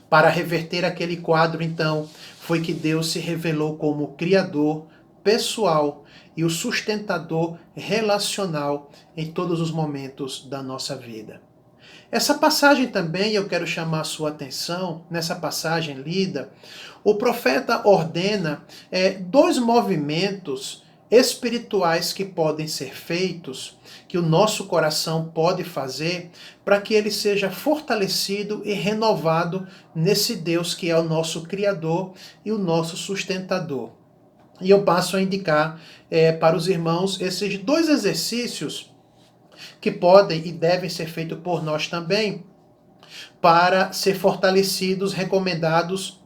Para reverter aquele quadro, então, foi que Deus se revelou como o Criador pessoal e o sustentador relacional em todos os momentos da nossa vida. Essa passagem também, eu quero chamar a sua atenção, nessa passagem lida, o profeta ordena dois movimentos espirituais que podem ser feitos, que o nosso coração pode fazer, para que ele seja fortalecido e renovado nesse Deus que é o nosso Criador e o nosso sustentador. E eu passo a indicar para os irmãos esses dois exercícios que podem e devem ser feitos por nós também, para ser fortalecidos, recomendados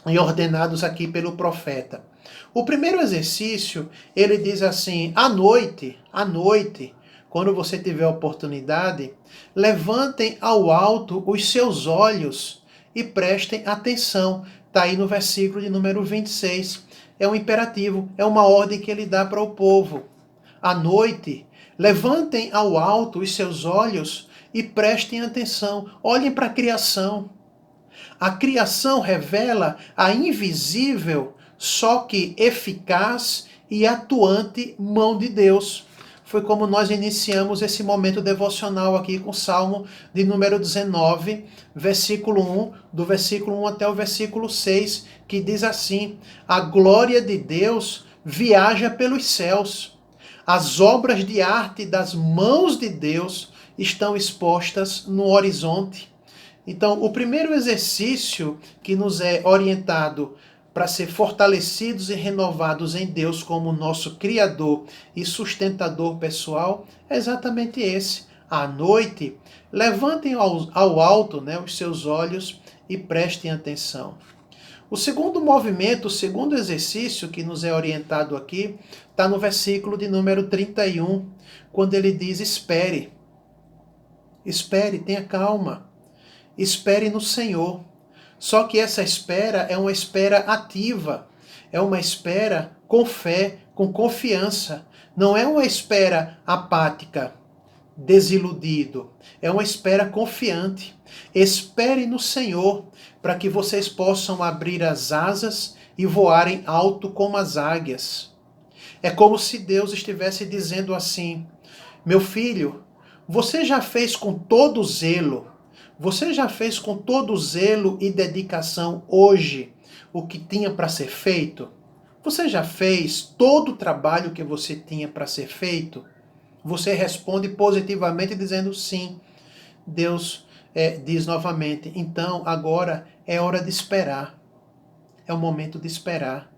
e ordenados aqui pelo profeta. O primeiro exercício, ele diz assim: à noite, quando você tiver oportunidade, levantem ao alto os seus olhos e prestem atenção. Está aí no versículo de número 26. É um imperativo, é uma ordem que ele dá para o povo. À noite, levantem ao alto os seus olhos e prestem atenção. Olhem para a criação. A criação revela a invisível, só que eficaz e atuante mão de Deus. Foi como nós iniciamos esse momento devocional aqui com o Salmo de número 19, versículo 1, do versículo 1 até o versículo 6, que diz assim: a glória de Deus viaja pelos céus. As obras de arte das mãos de Deus estão expostas no horizonte. Então, o primeiro exercício que nos é orientado para ser fortalecidos e renovados em Deus como nosso Criador e sustentador pessoal é exatamente esse. À noite, levantem ao alto, os seus olhos e prestem atenção. O segundo movimento, o segundo exercício que nos é orientado aqui, está no versículo de número 31, quando ele diz: espere. Espere, tenha calma. Espere no Senhor. Só que essa espera é uma espera ativa, é uma espera com fé, com confiança. Não é uma espera apática, desiludido. É uma espera confiante. Espere no Senhor, para que vocês possam abrir as asas e voarem alto como as águias. É como se Deus estivesse dizendo assim: meu filho, você já fez com todo zelo, você já fez com todo zelo e dedicação hoje o que tinha para ser feito? Você já fez todo o trabalho que você tinha para ser feito? Você responde positivamente dizendo sim. Deus diz novamente: então agora é hora de esperar. É o momento de esperar.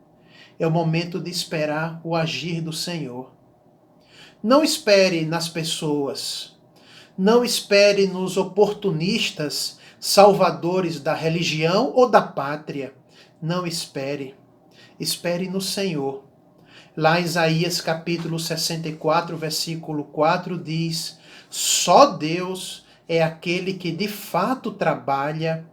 É o momento de esperar o agir do Senhor. Não espere nas pessoas. Não espere nos oportunistas, salvadores da religião ou da pátria. Não espere. Espere no Senhor. Lá em Isaías capítulo 64, versículo 4 diz: só Deus é aquele que de fato trabalha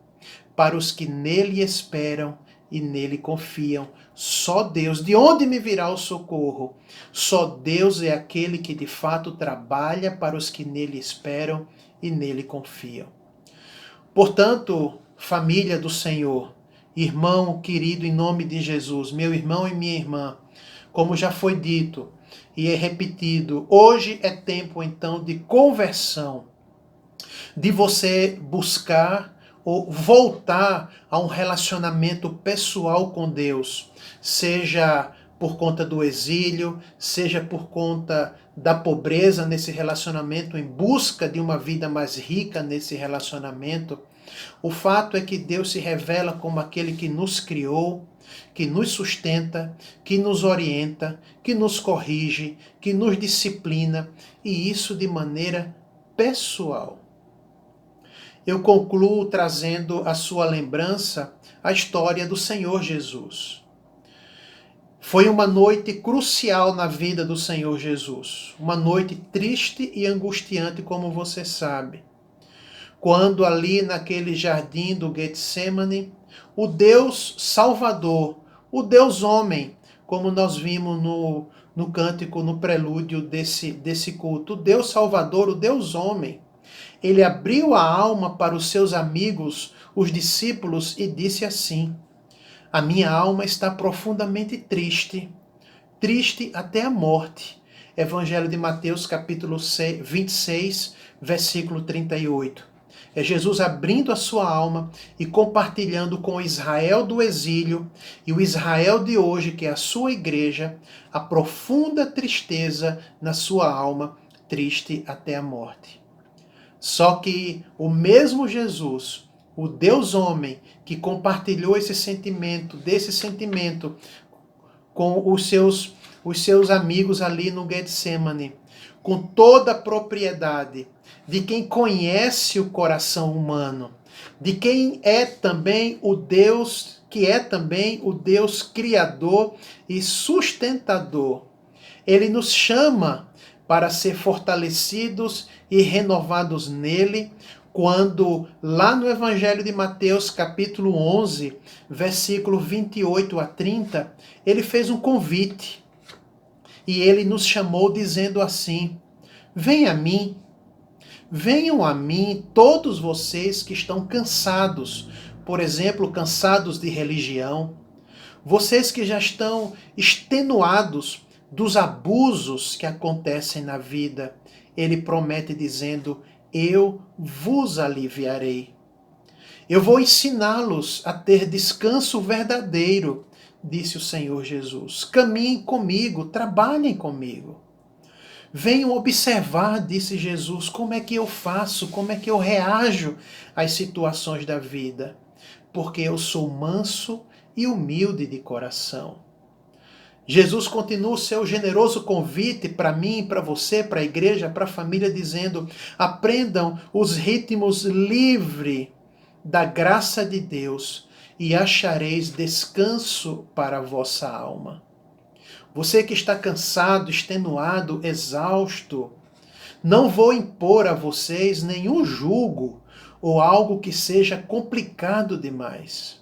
para os que nele esperam e nele confiam. Só Deus. De onde me virá o socorro? Só Deus é aquele que de fato trabalha para os que nele esperam e nele confiam. Portanto, família do Senhor, irmão querido em nome de Jesus, meu irmão e minha irmã, como já foi dito e é repetido, hoje é tempo então de conversão, de você buscar ou voltar a um relacionamento pessoal com Deus, seja por conta do exílio, seja por conta da pobreza nesse relacionamento, em busca de uma vida mais rica nesse relacionamento. O fato é que Deus se revela como aquele que nos criou, que nos sustenta, que nos orienta, que nos corrige, que nos disciplina, e isso de maneira pessoal. Eu concluo trazendo à sua lembrança a história do Senhor Jesus. Foi uma noite crucial na vida do Senhor Jesus. Uma noite triste e angustiante, como você sabe. quando ali naquele jardim do Getsemane, o Deus Salvador, o Deus homem, como nós vimos no cântico, no prelúdio desse culto, o Deus Salvador, o Deus homem, ele abriu a alma para os seus amigos, os discípulos, e disse assim: a minha alma está profundamente triste, triste até a morte. Evangelho de Mateus, capítulo 26, versículo 38. É Jesus abrindo a sua alma e compartilhando com o Israel do exílio e o Israel de hoje, que é a sua igreja, a profunda tristeza na sua alma, triste até a morte. Só que o mesmo Jesus, o Deus homem, que compartilhou esse sentimento, com os seus amigos ali no Getsemane, com toda a propriedade de quem conhece o coração humano, de quem é também o Deus, que é também o Deus criador e sustentador. Ele nos chama para ser fortalecidos e renovados nele, quando lá no Evangelho de Mateus, capítulo 11, versículo 28 a 30, ele fez um convite. E ele nos chamou dizendo assim: venham a mim todos vocês que estão cansados, por exemplo, cansados de religião, vocês que já estão extenuados dos abusos que acontecem na vida. Ele promete dizendo: eu vos aliviarei. Eu vou ensiná-los a ter descanso verdadeiro, disse o Senhor Jesus. Caminhem comigo, trabalhem comigo. Venham observar, disse Jesus, como é que eu faço, como é que eu reajo às situações da vida, porque eu sou manso e humilde de coração. Jesus continua o seu generoso convite para mim, para você, para a igreja, para a família, dizendo: aprendam os ritmos livres da graça de Deus e achareis descanso para a vossa alma. Você que está cansado, extenuado, exausto, não vou impor a vocês nenhum jugo ou algo que seja complicado demais.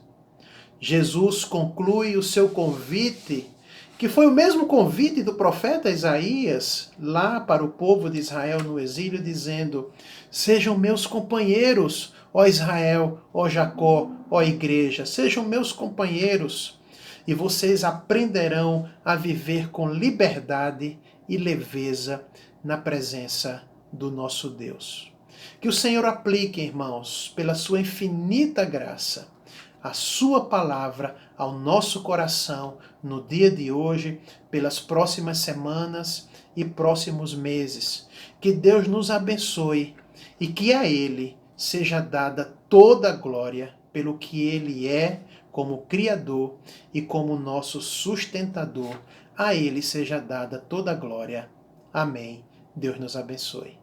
Jesus conclui o seu convite, que foi o mesmo convite do profeta Isaías, lá para o povo de Israel no exílio, dizendo: sejam meus companheiros, ó Israel, ó Jacó, ó igreja, sejam meus companheiros, e vocês aprenderão a viver com liberdade e leveza na presença do nosso Deus. Que o Senhor aplique, irmãos, pela sua infinita graça, a sua palavra ao nosso coração no dia de hoje, pelas próximas semanas e próximos meses. Que Deus nos abençoe e que a Ele seja dada toda a glória pelo que Ele é como Criador e como nosso sustentador. A Ele seja dada toda a glória. Amém. Deus nos abençoe.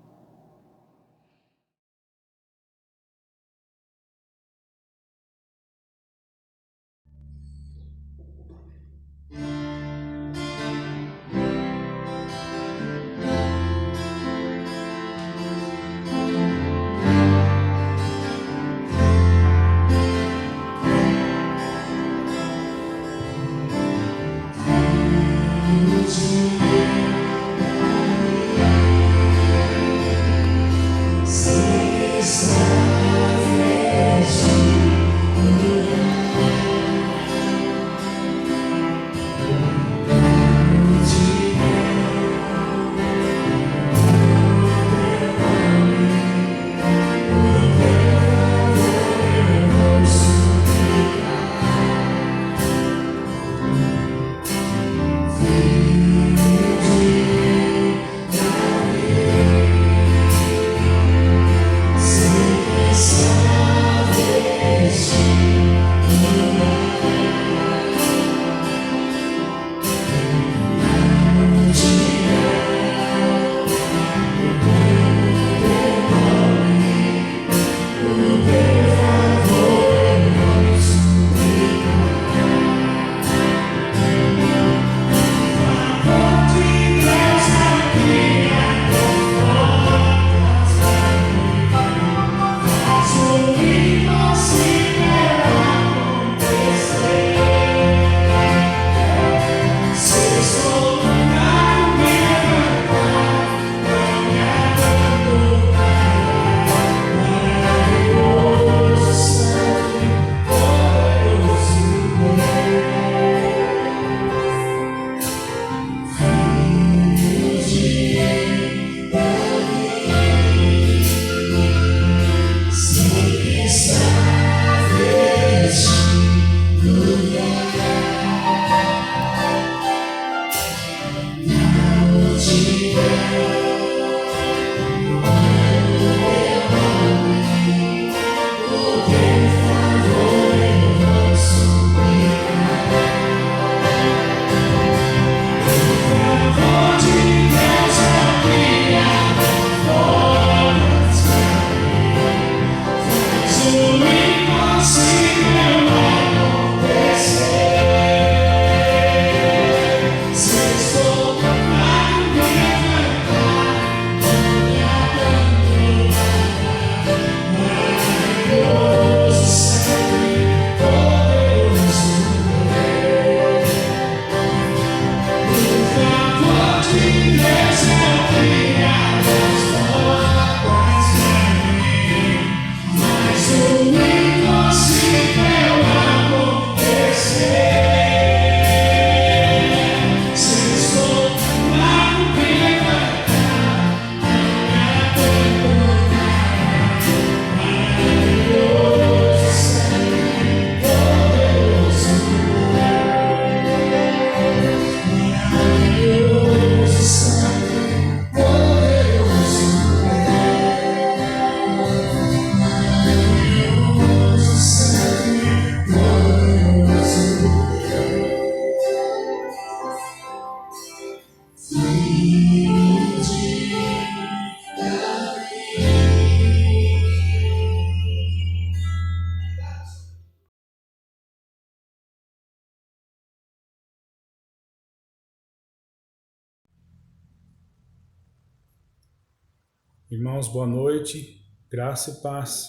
Irmãos, boa noite, graça e paz.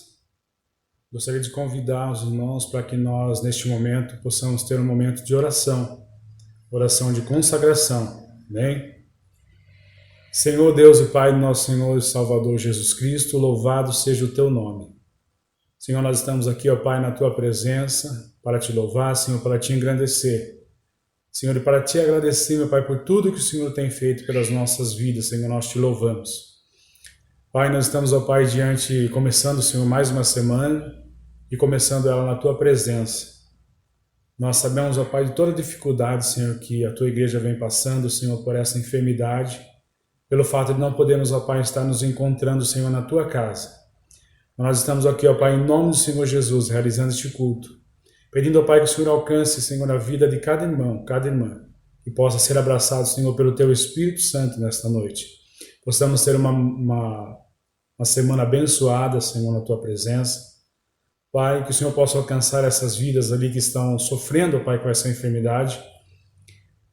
Gostaria de convidar os irmãos para que nós, neste momento, possamos ter um momento de oração de consagração, amém? Senhor Deus e Pai do nosso Senhor e Salvador Jesus Cristo, louvado seja o Teu nome. Senhor, nós estamos aqui, ó Pai, na Tua presença, para Te louvar, Senhor, para Te engrandecer. Senhor, e para Te agradecer, meu Pai, por tudo que o Senhor tem feito pelas nossas vidas, Senhor, nós Te louvamos. Pai, nós estamos, ó Pai, começando, Senhor, mais uma semana e começando ela na Tua presença. Nós sabemos, ó Pai, de toda dificuldade, Senhor, que a Tua igreja vem passando, Senhor, por essa enfermidade, pelo fato de não podermos, ó Pai, estar nos encontrando, Senhor, na Tua casa. Nós estamos aqui, ó Pai, em nome do Senhor Jesus, realizando este culto, pedindo, ó Pai, que o Senhor alcance, Senhor, a vida de cada irmão, cada irmã, e possa ser abraçado, Senhor, pelo Teu Espírito Santo nesta noite. Possamos ter uma semana abençoada, Senhor, na Tua presença. Pai, que o Senhor possa alcançar essas vidas ali que estão sofrendo, Pai, com essa enfermidade.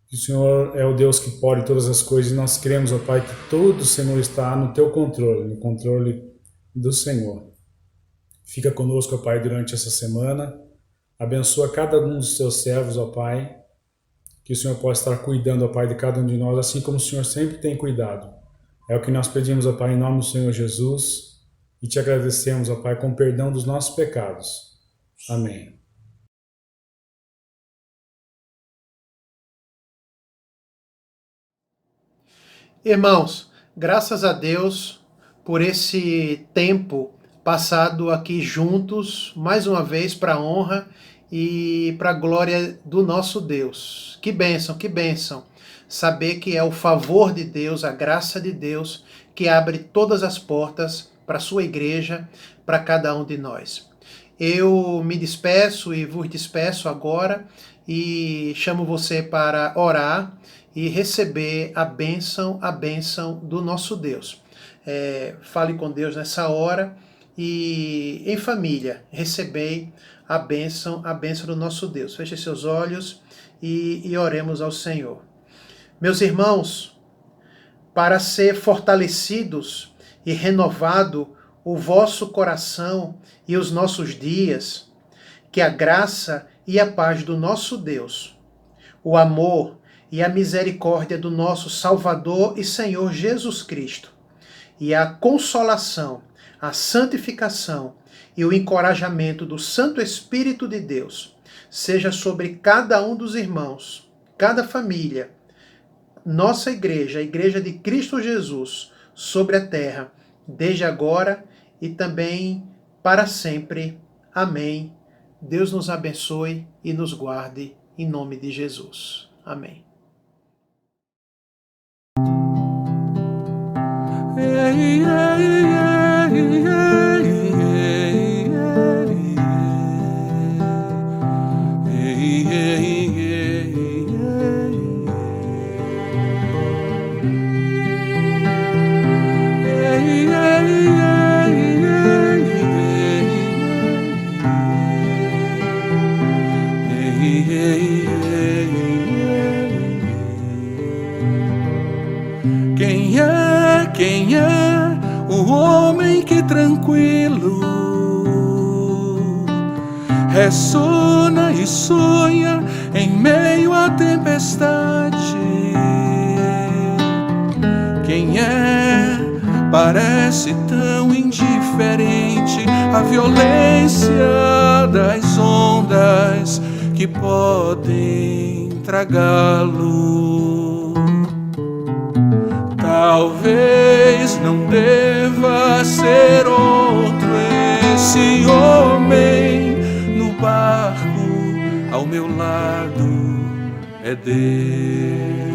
Que o Senhor é o Deus que pode todas as coisas e nós queremos, ó Pai, que todo, Senhor, está no Teu controle, no controle do Senhor. Fica conosco, ó Pai, durante essa semana. Abençoa cada um dos Teus servos, ó Pai. Que o Senhor possa estar cuidando, ó Pai, de cada um de nós, assim como o Senhor sempre tem cuidado. É o que nós pedimos, ó Pai, em nome do Senhor Jesus. E Te agradecemos, ó Pai, com perdão dos nossos pecados. Amém. Irmãos, graças a Deus por esse tempo passado aqui juntos, mais uma vez para a honra e para a glória do nosso Deus. Que bênção, que bênção. Saber que é o favor de Deus, a graça de Deus, que abre todas as portas para a sua igreja, para cada um de nós. Eu me despeço e vos despeço agora e chamo você para orar e receber a bênção do nosso Deus. Fale com Deus nessa hora e em família recebei a bênção do nosso Deus. Feche seus olhos e oremos ao Senhor. Meus irmãos, para ser fortalecidos e renovado o vosso coração e os nossos dias, que a graça e a paz do nosso Deus, o amor e a misericórdia do nosso Salvador e Senhor Jesus Cristo, e a consolação, a santificação e o encorajamento do Santo Espírito de Deus, seja sobre cada um dos irmãos, cada família, nossa igreja, a Igreja de Cristo Jesus, sobre a terra, desde agora e também para sempre. Amém. Deus nos abençoe e nos guarde, em nome de Jesus. Amém. Quem é o homem que tranquilo ressona e sonha em meio à tempestade? Quem parece tão indiferente à violência das ondas que podem tragá-lo? Talvez não deva ser outro esse homem no barco ao meu lado, é Deus.